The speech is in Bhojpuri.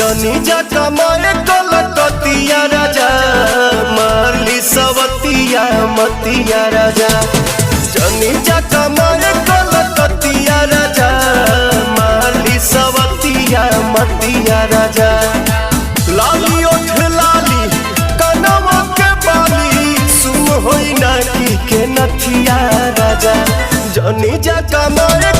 जनी जा कमाए कलकतिया राजा मारली सवतिया मतिया राजा जनी जा कमाए कलकतिया राजा मारली सवतिया मतिया राजा लाली ओठ लाली कनवा के बाली सुन होई ना की के नथिया राजा जनी जा कमाए